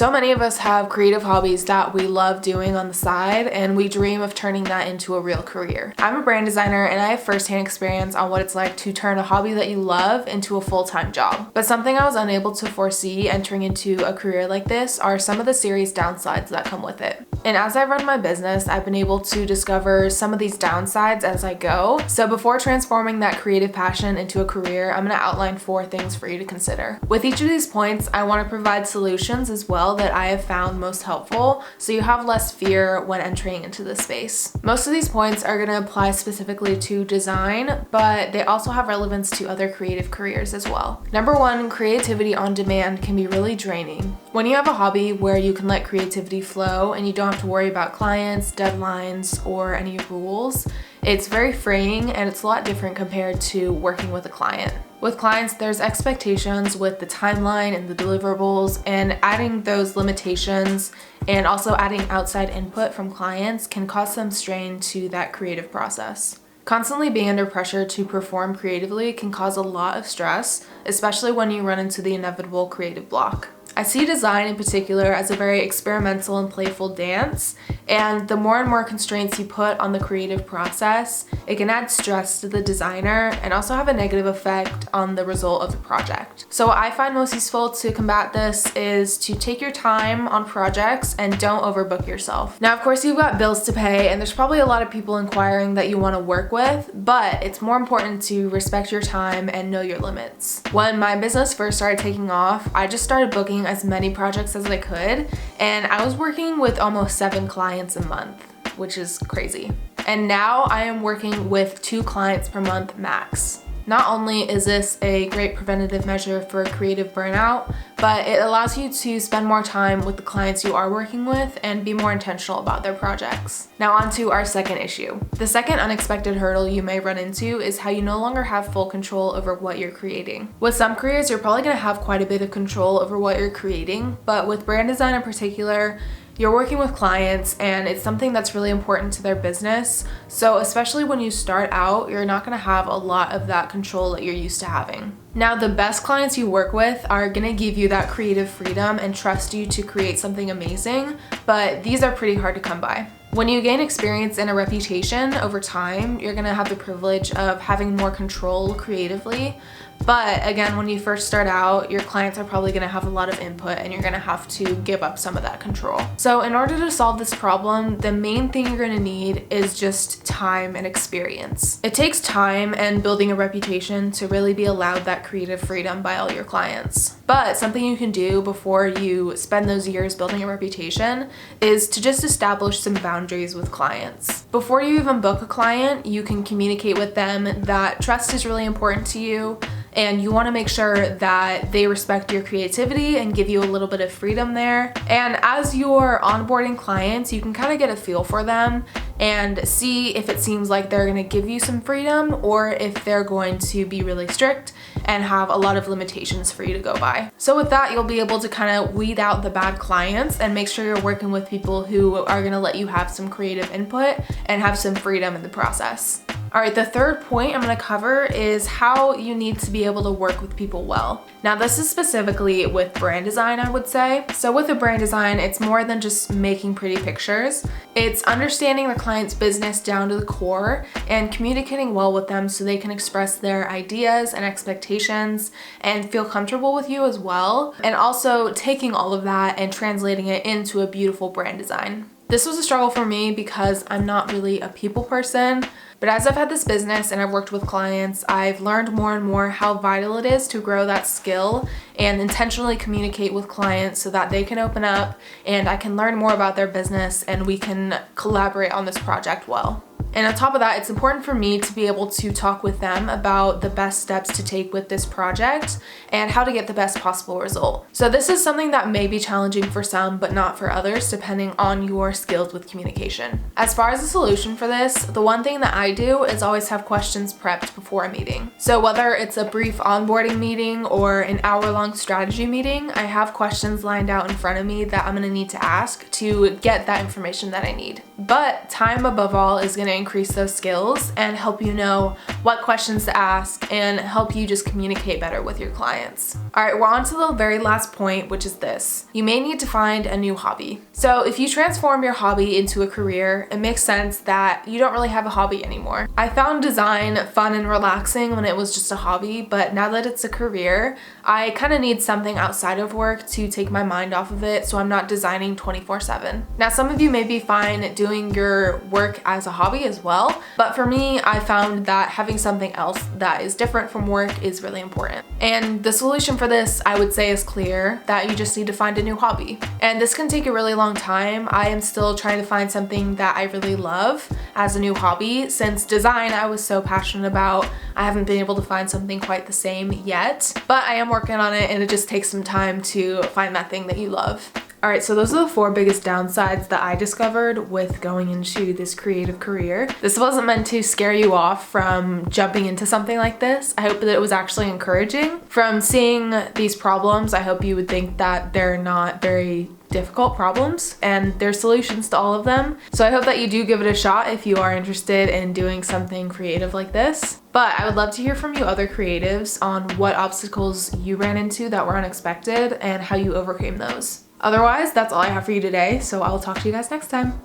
So many of us have creative hobbies that we love doing on the side, and we dream of turning that into a real career. I'm a brand designer, and I have firsthand experience on what it's like to turn a hobby that you love into a full-time job. But something I was unable to foresee entering into a career like this are some of the serious downsides that come with it. And as I run my business, I've been able to discover some of these downsides as I go. So before transforming that creative passion into a career, I'm going to outline 4 things for you to consider. With each of these points, I want to provide solutions as well that I have found most helpful, so you have less fear when entering into this space. Most of these points are going to apply specifically to design, but they also have relevance to other creative careers as well. Number 1, creativity on demand can be really draining. When you have a hobby where you can let creativity flow and you don't have to worry about clients, deadlines, or any rules, it's very freeing and it's a lot different compared to working with a client. With clients, there's expectations with the timeline and the deliverables, and adding those limitations and also adding outside input from clients can cause some strain to that creative process. Constantly being under pressure to perform creatively can cause a lot of stress, especially when you run into the inevitable creative block. I see design in particular as a very experimental and playful dance, and the more and more constraints you put on the creative process, it can add stress to the designer and also have a negative effect on the result of the project. So what I find most useful to combat this is to take your time on projects and don't overbook yourself. Now, of course, you've got bills to pay, and there's probably a lot of people inquiring that you want to work with, but it's more important to respect your time and know your limits. When my business first started taking off, I just started booking as many projects as I could, and I was working with almost 7 clients a month, which is crazy. And now I am working with 2 clients per month max. Not only is this a great preventative measure for creative burnout, but it allows you to spend more time with the clients you are working with and be more intentional about their projects. Now on to our second issue. The second unexpected hurdle you may run into is how you no longer have full control over what you're creating. With some careers, you're probably going to have quite a bit of control over what you're creating, but with brand design in particular, you're working with clients and it's something that's really important to their business. So especially when you start out, you're not going to have a lot of that control that you're used to having. Now, the best clients you work with are going to give you that creative freedom and trust you to create something amazing, but these are pretty hard to come by. When you gain experience and a reputation over time, you're going to have the privilege of having more control creatively. But again, when you first start out, your clients are probably going to have a lot of input and you're going to have to give up some of that control. So in order to solve this problem, the main thing you're going to need is just time and experience. It takes time and building a reputation to really be allowed that creative freedom by all your clients. But something you can do before you spend those years building a reputation is to just establish some boundaries with clients. Before you even book a client, you can communicate with them that trust is really important to you, and you want to make sure that they respect your creativity and give you a little bit of freedom there. And as you're onboarding clients, you can kind of get a feel for them and see if it seems like they're going to give you some freedom or if they're going to be really strict and have a lot of limitations for you to go by. So with that, you'll be able to kind of weed out the bad clients and make sure you're working with people who are going to let you have some creative input and have some freedom in the process. All right, the third point I'm going to cover is how you need to be able to work with people well. Now, this is specifically with brand design, I would say. So with a brand design, it's more than just making pretty pictures. It's understanding the client's business down to the core and communicating well with them so they can express their ideas and expectations and feel comfortable with you as well. And also taking all of that and translating it into a beautiful brand design. This was a struggle for me because I'm not really a people person, but as I've had this business and I've worked with clients, I've learned more and more how vital it is to grow that skill and intentionally communicate with clients so that they can open up and I can learn more about their business and we can collaborate on this project well. And on top of that, it's important for me to be able to talk with them about the best steps to take with this project and how to get the best possible result. So this is something that may be challenging for some, but not for others, depending on your skills with communication. As far as the solution for this, the one thing that I do is always have questions prepped before a meeting. So whether it's a brief onboarding meeting or an hour-long strategy meeting, I have questions lined out in front of me that I'm going to need to ask to get that information that I need. But time above all is going to increase those skills and help you know what questions to ask and help you just communicate better with your clients. All right, we're on to the very last point, which is this. You may need to find a new hobby. So if you transform your hobby into a career, it makes sense that you don't really have a hobby anymore. I found design fun and relaxing when it was just a hobby, but now that it's a career, I kind of need something outside of work to take my mind off of it so I'm not designing 24/7. Now, some of you may be fine doing your work as a hobby as well, but for me, I found that having something else that is different from work is really important. And the solution for this, I would say, is clear, that you just need to find a new hobby. And this can take a really long time. I am still trying to find something that I really love as a new hobby. Since design I was so passionate about, I haven't been able to find something quite the same yet, but I am working on it, and it just takes some time to find that thing that you love. All right, so those are the 4 biggest downsides that I discovered with going into this creative career. This wasn't meant to scare you off from jumping into something like this. I hope that it was actually encouraging. From seeing these problems, I hope you would think that they're not very difficult problems and there's solutions to all of them. So I hope that you do give it a shot if you are interested in doing something creative like this. But I would love to hear from you other creatives on what obstacles you ran into that were unexpected and how you overcame those. Otherwise, that's all I have for you today, so I'll talk to you guys next time.